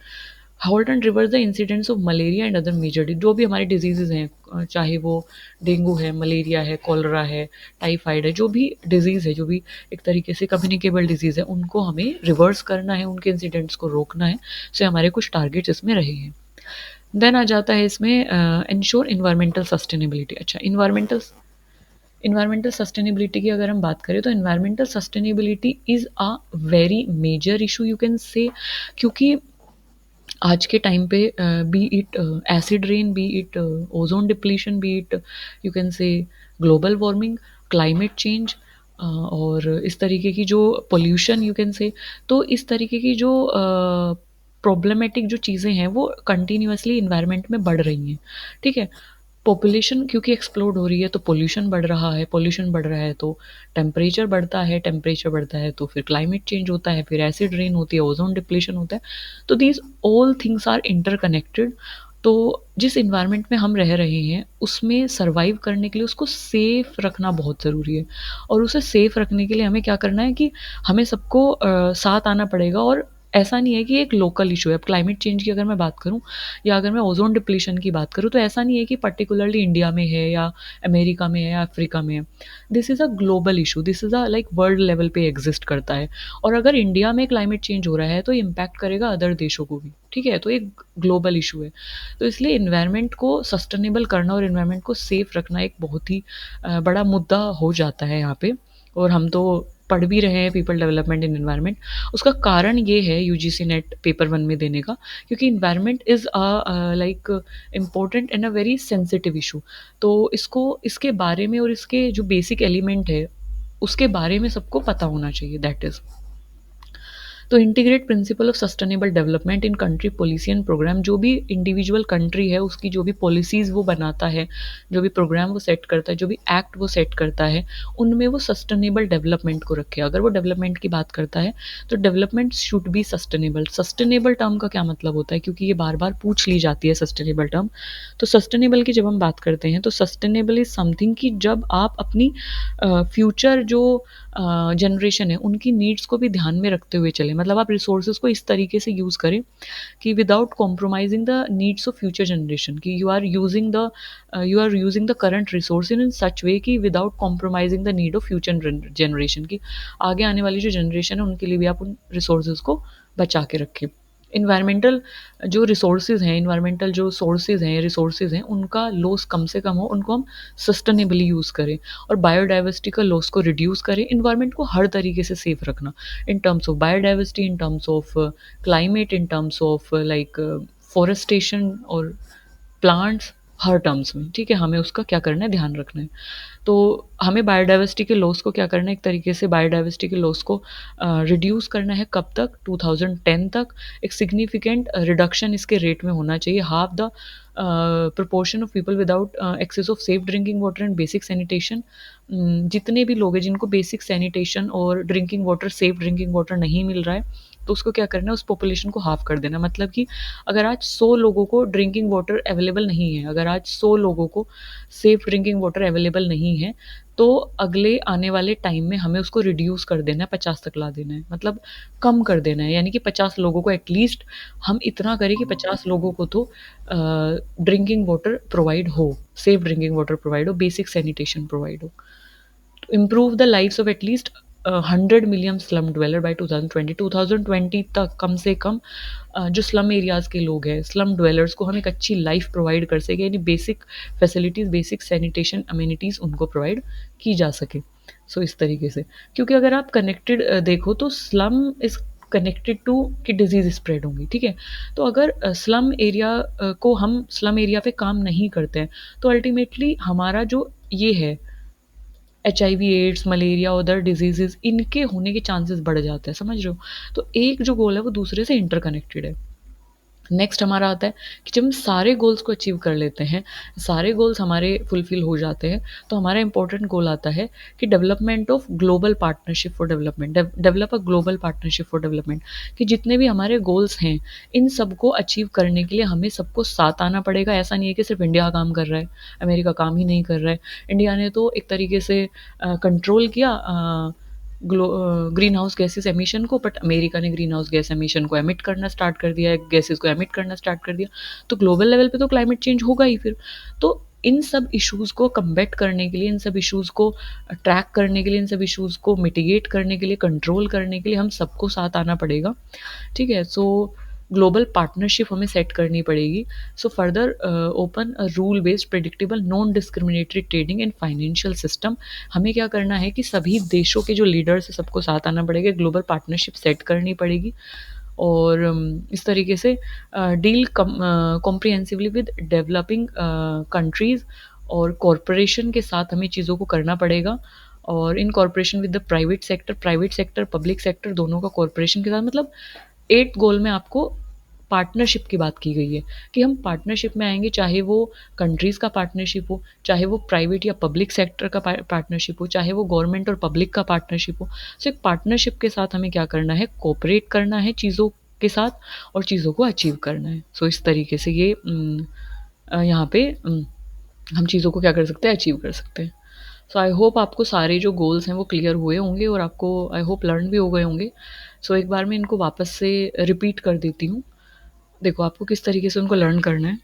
Halt and reverse the incidents of malaria and other major, जो भी हमारी डिजीज़ेज़ हैं, चाहे वो डेंगू है, मलेरिया है, कॉलरा है, टाइफाइड है, जो भी डिज़ीज़ है, जो भी एक तरीके से कम्युनिकेबल डिज़ीज़ है, उनको हमें रिवर्स करना है, उनके इंसिडेंट्स को रोकना है। सो हमारे कुछ टारगेट्स इसमें रहे हैं। देन आ जाता है इसमें इंश्योर इन्वायरमेंटल सस्टेनेबिलिटी। अच्छा, इन्वायरमेंटल सस्टेनेबिलिटी की अगर हम बात करें तो environmental sustainability is a very major issue you can say, क्योंकि आज के टाइम पे be it acid rain, be it ozone depletion, be it you can say global warming, climate change, और इस तरीके की जो पोल्यूशन यू कैन से, तो इस तरीके की जो प्रॉब्लमेटिक जो चीज़ें हैं वो कंटिन्यूअसली इन्वायरमेंट में बढ़ रही हैं। ठीक है, पॉपुलेशन क्योंकि एक्सप्लोड हो रही है तो पोल्यूशन बढ़ रहा है, पोल्यूशन बढ़ रहा है तो टेम्परेचर बढ़ता है, टेम्परेचर बढ़ता है तो फिर क्लाइमेट चेंज होता है, फिर एसिड रेन होती है, ओजोन डिप्लीशन होता है। तो these all things are interconnected. तो जिस इन्वायरमेंट में हम रह रहे हैं उसमें सर्वाइव करने के लिए उसको सेफ रखना बहुत ज़रूरी है, और उसे सेफ रखने के लिए हमें क्या करना है कि हमें सबको साथ आना पड़ेगा। और ऐसा नहीं है कि एक लोकल इशू है। अब क्लाइमेट चेंज की अगर मैं बात करूं, या अगर मैं ओजोन डिप्लीशन की बात करूं, तो ऐसा नहीं है कि पर्टिकुलरली इंडिया में है या अमेरिका में है या अफ्रीका में है। This is a global issue, this is a like world level पे एग्जिस्ट करता है। और अगर इंडिया में क्लाइमेट चेंज हो रहा है तो इम्पैक्ट करेगा अदर देशों को भी। ठीक है, तो एक ग्लोबल इशू है। तो इसलिए इन्वायरमेंट को सस्टेनेबल करना और इन्वायरमेंट को सेफ रखना एक बहुत ही बड़ा मुद्दा हो जाता है यहाँ पे। और हम तो पढ़ भी रहे हैं पीपल डेवलपमेंट इन एनवायरनमेंट। उसका कारण ये है यूजीसी नेट पेपर 1 में देने का, क्योंकि environment is a like important and a very sensitive issue. तो इसको, इसके बारे में और इसके जो बेसिक एलिमेंट है उसके बारे में सबको पता होना चाहिए, दैट इज़। तो integrate principle of sustainable development in country policy and programme, जो भी इंडिविजुअल कंट्री है उसकी जो भी पॉलिसीज़ वो बनाता है, जो भी प्रोग्राम वो सेट करता है, जो भी एक्ट वो सेट करता है, उनमें वो सस्टेनेबल डेवलपमेंट को रखे। अगर वो डेवलपमेंट की बात करता है तो development should be sustainable. Sustainable term का क्या मतलब होता है, क्योंकि ये बार बार पूछ ली जाती है सस्टेनेबल टर्म। तो सस्टेनेबल की जब हम बात करते हैं तो सस्टेनेबल इज़ समथिंग कि जब आप अपनी फ्यूचर जो जनरेशन है उनकी नीड्स को भी ध्यान में रखते हुए चलें। मतलब आप रिसोर्सेज को इस तरीके से यूज़ करें कि without compromising the needs of future generation, कि you are using the current resource in such way कि without compromising the need of future generation, की आगे आने वाली जो जनरेशन है उनके लिए भी आप उन रिसोर्सेज को बचा के रखें। एनवायरमेंटल जो रिसोर्सेज़ हैं, एनवायरमेंटल जो सोर्सेज़ हैं, रिसोर्सेज़ हैं, उनका लॉस कम से कम हो, उनको हम सस्टेनेबली यूज़ करें और बायोडायवर्सिटी का लॉस को रिड्यूस करें, एनवायरमेंट को हर तरीके से सेफ रखना, in terms of biodiversity, in terms of climate, in terms of like forestation और प्लांट्स, हर टर्म्स में, ठीक है? हमें उसका क्या करना है, ध्यान रखना है। तो हमें बायोडायवर्सिटी के लॉस को क्या करना है, एक तरीके से बायोडायवर्सिटी के लॉस को रिड्यूस करना है कब तक, 2010 तक एक सिग्निफिकेंट रिडक्शन इसके रेट में होना चाहिए, half the proportion of people without access of safe drinking water and basic sanitation. जितने भी लोग हैं जिनको बेसिक सैनिटेशन और drinking water, safe drinking water नहीं मिल रहा है, तो उसको क्या करना है, उस पॉपुलेशन को हाफ कर देना। मतलब कि अगर आज 100 लोगों को ड्रिंकिंग वाटर अवेलेबल नहीं है, अगर आज 100 लोगों को सेफ ड्रिंकिंग वाटर अवेलेबल नहीं है, तो अगले आने वाले टाइम में हमें उसको रिड्यूस कर देना है, 50 तक ला देना है, मतलब कम कर देना है। यानी कि 50 लोगों को एटलीस्ट हम इतना करें कि 50 लोगों को तो ड्रिंकिंग वाटर प्रोवाइड हो, सेफ ड्रिंकिंग वाटर प्रोवाइड हो, बेसिक सैनिटेशन प्रोवाइड हो। Improve the lives of at least 100 million slum dweller by 2020। 2020 तक कम से कम जो स्लम एरियाज़ के लोग हैं, स्लम ड्वेलर्स को हम एक अच्छी लाइफ प्रोवाइड कर सकें, यानी basic facilities, basic sanitation amenities उनको प्रोवाइड की जा सके। सो इस तरीके से, क्योंकि अगर आप कनेक्टेड देखो तो स्लम इज़ कनेक्टेड टू कि डिजीज़ स्प्रेड होंगी, ठीक है? तो अगर स्लम एरिया को हम स्लम एरिया पे काम नहीं करते हैं, तो अल्टीमेटली हमारा जो ये है HIV, AIDS, malaria, other diseases, इनके होने के चांसेस बढ़ जाते हैं, समझ रहे हो? तो एक जो गोल है वो दूसरे से इंटरकनेक्टेड है। नेक्स्ट हमारा आता है कि जब हम सारे गोल्स को अचीव कर लेते हैं, सारे गोल्स हमारे फुलफ़िल हो जाते हैं, तो हमारा इम्पोर्टेंट गोल आता है कि development of global partnership for development, develop a global partnership for development, कि जितने भी हमारे गोल्स हैं, इन सबको अचीव करने के लिए हमें सबको साथ आना पड़ेगा। ऐसा नहीं है कि सिर्फ़ इंडिया काम कर रहा है, अमेरिका काम ही नहीं कर रहा है। इंडिया ने तो एक तरीके से कंट्रोल किया ग्रीन हाउस गैसेस एमिशन को, बट अमेरिका ने ग्रीन हाउस गैस एमिशन को एमिट करना स्टार्ट कर दिया है, गैसेस को एमिट करना स्टार्ट कर दिया, तो ग्लोबल लेवल पे तो क्लाइमेट चेंज होगा ही फिर। तो इन सब इश्यूज़ को कम्बैट करने के लिए, इन सब इश्यूज़ को ट्रैक करने के लिए, इन सब इश्यूज़ को मिटिगेट करने के लिए, कंट्रोल करने के लिए हम सबको साथ आना पड़ेगा, ठीक है? सो ग्लोबल पार्टनरशिप हमें सेट करनी पड़ेगी। So further open a rule based, predictable, non discriminatory trading and financial system. हमें क्या करना है कि सभी देशों के जो लीडर्स हैं सबको साथ आना पड़ेगा, ग्लोबल पार्टनरशिप सेट करनी पड़ेगी और इस तरीके से deal comprehensively with developing countries और कॉरपोरेशन के साथ हमें चीज़ों को करना पड़ेगा, और in corporation with the private sector, public sector, दोनों का कॉरपोरेशन के साथ। मतलब 8th गोल में आपको पार्टनरशिप की बात की गई है कि हम पार्टनरशिप में आएँगे, चाहे वो कंट्रीज़ का पार्टनरशिप हो, चाहे वो प्राइवेट या पब्लिक सेक्टर का पार्टनरशिप हो, चाहे वो गवर्नमेंट और पब्लिक का पार्टनरशिप हो। सो एक पार्टनरशिप के साथ हमें क्या करना है, कोऑपरेट करना है चीज़ों के साथ और चीज़ों को अचीव करना है। सो इस तरीके से ये यहाँ पे हम चीज़ों को क्या कर सकते हैं, अचीव कर सकते हैं। सो आई होप आपको सारे जो गोल्स हैं वो क्लियर हुए होंगे और आपको आई होप लर्न भी हो गए होंगे। सो एक बार मैं इनको वापस से रिपीट कर देती हूँ। देखो आपको किस तरीके से उनको लर्न करना है।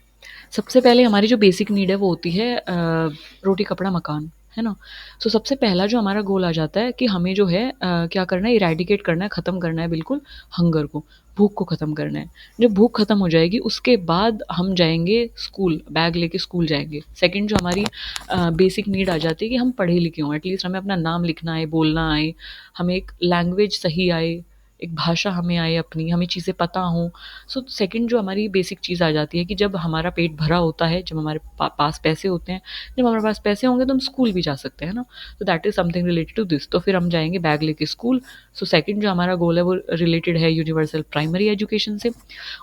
सबसे पहले हमारी जो बेसिक नीड है वो होती है रोटी, कपड़ा, मकान, है ना? सो सबसे पहला जो हमारा गोल आ जाता है कि हमें जो है क्या करना है, इरेडिकेट करना है, ख़त्म करना है बिल्कुल हंगर को, भूख को ख़त्म करना है। जब भूख ख़त्म हो जाएगी उसके बाद हम जाएँगे स्कूल, बैग लेके स्कूल जाएँगे। सेकंड जो हमारी बेसिक नीड आ जाती है कि हम पढ़े लिखे हों, एटलीस्ट हमें अपना नाम लिखना आए, बोलना आए, हमें एक लैंग्वेज सही आए, एक भाषा हमें आए अपनी, हमें चीज़ें पता हों। सो सेकंड जो हमारी बेसिक चीज़ आ जाती है कि जब हमारा पेट भरा होता है, जब हमारे पास पैसे होते हैं, जब हमारे पास पैसे होंगे तो हम स्कूल भी जा सकते हैं ना, तो that is something related to this. तो फिर हम जाएँगे बैग लेके स्कूल। सो सेकंड जो हमारा गोल है वो रिलेटेड है यूनिवर्सल प्राइमरी एजुकेशन से।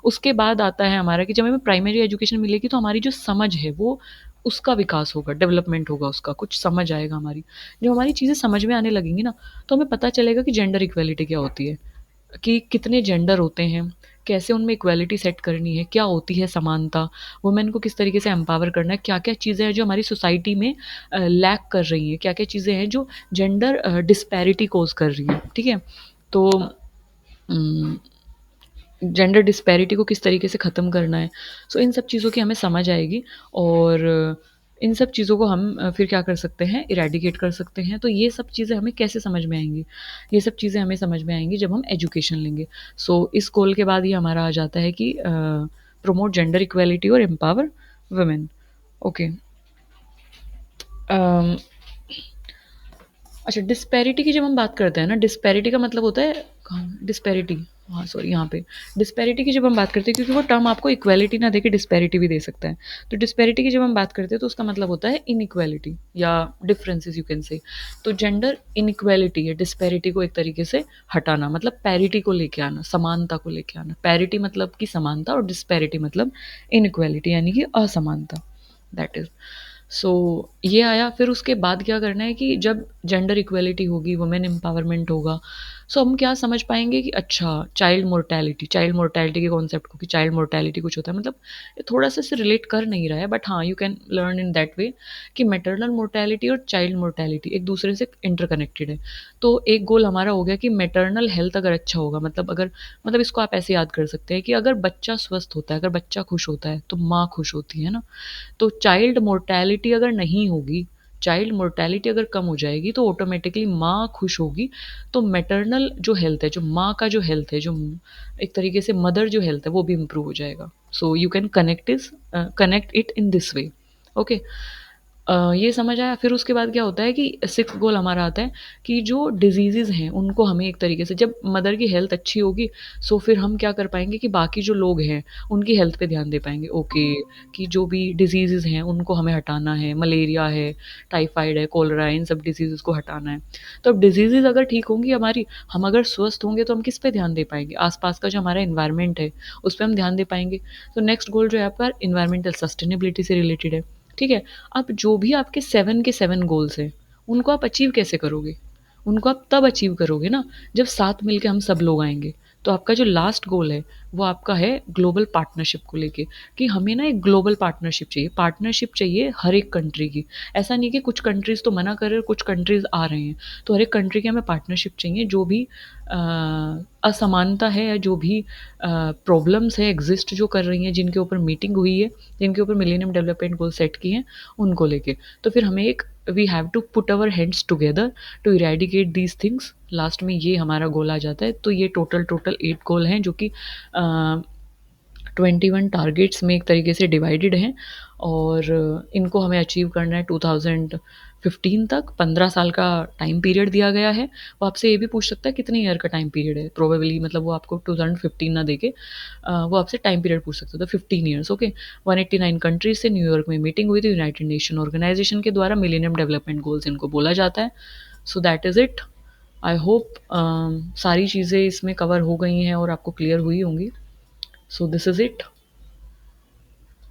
उसके बाद आता है हमारा कि जब हमें प्राइमरी एजुकेशन मिलेगी तो हमारी जो समझ है वो उसका विकास होगा, डेवलपमेंट होगा उसका, कुछ समझ आएगा हमारी। जब हमारी चीज़ें समझ में आने लगेंगी ना, तो हमें पता चलेगा कि जेंडर इक्वालिटी क्या होती है, कि कितने जेंडर होते हैं, कैसे उनमें इक्वालिटी सेट करनी है, क्या होती है समानता, वुमेन को किस तरीके से एम्पावर करना है, क्या-क्या चीज़ें हैं जो हमारी सोसाइटी में लैक कर रही हैं, क्या-क्या चीज़ें हैं जो जेंडर डिस्पैरिटी कॉज़ कर रही हैं, ठीक है? तो उम, जेंडर डिस्पैरिटी को किस तरीके से ख़त्म करना है। सो इन सब चीज़ों की हमें समझ आएगी और इन सब चीज़ों को हम फिर क्या कर सकते हैं, इरेडिकेट कर सकते हैं। तो ये सब चीज़ें हमें कैसे समझ में आएँगी? ये सब चीज़ें हमें समझ में आएँगी जब हम एजुकेशन लेंगे। सो इस गोल के बाद ये हमारा आ जाता है कि प्रमोट जेंडर इक्वालिटी और एम्पावर वुमेन। ओके। अम अच्छा, डिस्पैरिटी की जब हम बात करते हैं ना, डिस्पैरिटी का मतलब होता है कहाँ डिस्पैरिटी, हाँ सॉरी यहाँ पे डिस्पैरिटी की जब हम बात करते हैं, क्योंकि वो टर्म आपको इक्वालिटी ना देके डिस्पैरिटी भी दे सकता है। तो डिस्पैरिटी की जब हम बात करते हैं तो उसका मतलब होता है इनइक्वालिटी या डिफरेंसेस यू कैन से। तो जेंडर इनइक्वालिटी है डिस्पैरिटी को एक तरीके से हटाना, मतलब पैरिटी को लेके आना, समानता को लेके आना। पैरिटी मतलब कि समानता और डिस्पैरिटी मतलब इनइक्वालिटी यानी कि असमानता। दैट इज़ सो ये आया। फिर उसके बाद क्या करना है कि जब जेंडर इक्वलिटी होगी, वुमेन एम्पावरमेंट होगा, सो हम क्या समझ पाएंगे कि अच्छा चाइल्ड मोर्टैलिटी के कॉन्सेप्ट को, कि चाइल्ड मोर्टैलिटी कुछ होता है, मतलब ये थोड़ा सा इससे रिलेट कर नहीं रहा है, बट हाँ you can learn in that way कि मैटरनल मोर्टैलिटी और चाइल्ड मोर्टैलिटी एक दूसरे से इंटरकनेक्टेड है। तो एक गोल हमारा हो गया कि मैटरनल हेल्थ अगर अच्छा होगा, मतलब अगर, मतलब इसको आप ऐसे याद कर सकते हैं कि अगर बच्चा स्वस्थ होता है, अगर बच्चा खुश होता है तो माँ खुश होती है ना। तो चाइल्ड मोर्टैलिटी अगर नहीं होगी, चाइल्ड मोर्टैलिटी अगर कम हो जाएगी तो ऑटोमेटिकली माँ खुश होगी। तो मैटरनल जो हेल्थ है, जो माँ का जो हेल्थ है, जो एक तरीके से मदर जो हेल्थ है वो भी इम्प्रूव हो जाएगा। So you can connect it in this way. Okay. ये समझ आया। फिर उसके बाद क्या होता है कि सिक्स्थ गोल हमारा आता है कि जो डिजीज़ेज़ हैं उनको हमें एक तरीके से, जब मदर की हेल्थ अच्छी होगी सो फिर हम क्या कर पाएँगे कि बाकी जो लोग हैं उनकी हेल्थ पे ध्यान दे पाएँगे। ओके, कि जो भी डिजीज़ेज़ हैं उनको हमें हटाना है, मलेरिया है, टाइफाइड है, कोलेरा है, इन सब डिजीज़ेज़ को हटाना है। तो अब डिजीज़ेज़ अगर ठीक होंगी हमारी, हम अगर स्वस्थ होंगे तो हम किस पे ध्यान दे पाएँगे? आस-पास का जो हमारा एनवायरनमेंट है उस पे हम ध्यान दे पाएँगे। तो नेक्स्ट गोल जो है आपका एनवायरमेंटल सस्टेनेबिलिटी से रिलेटेड है। ठीक है? अब जो भी आपके 7 के 7 गोल्स हैं, उनको आप अचीव कैसे करोगे? उनको आप तब अचीव करोगे ना, जब साथ मिल के हम सब लोग आएँगे। तो आपका जो लास्ट गोल है, वो आपका है ग्लोबल पार्टनरशिप को लेके, कि हमें ना एक ग्लोबल पार्टनरशिप चाहिए हर एक कंट्री की। ऐसा नहीं कि कुछ कंट्रीज़ तो मना कर रहे हैं, कुछ कंट्रीज़ आ रहे हैं। तो हर एक कंट्री की हमें पार्टनरशिप चाहिए, जो भी असमानता है या जो भी प्रॉब्लम्स है एग्ज़िस्ट जो कर रही हैं, जिनके ऊपर मीटिंग हुई है, जिनके ऊपर मिलेनियम डेवलपमेंट गोल सेट किए हैं, उनको लेके। तो फिर हमें एक, we have to put our hands together to eradicate these things. Last में ये हमारा गोल आ जाता है। तो ये टोटल 8 गोल हैं जो कि 21 टारगेट्स में एक तरीके से डिवाइडेड हैं, और इनको हमें अचीव करना है 2015 तक। 15 साल का टाइम पीरियड दिया गया है। वो आपसे ये भी पूछ सकता है कितने ईयर का टाइम पीरियड है, प्रोबेबली मतलब वो आपको 2015 ना देके वो आपसे टाइम पीरियड पूछ सकता है। तो 15 ईयर्स। ओके। 189 कंट्रीज से न्यूयॉर्क में मीटिंग हुई थी, यूनाइटेड नेशन ऑर्गेनाइजेशन के द्वारा। मिलेनियम डेवलपमेंट गोल्स इनको बोला जाता है। So that is it. I hope सारी चीज़ें इसमें कवर हो गई हैं और आपको क्लियर हुई होंगी। So this is it.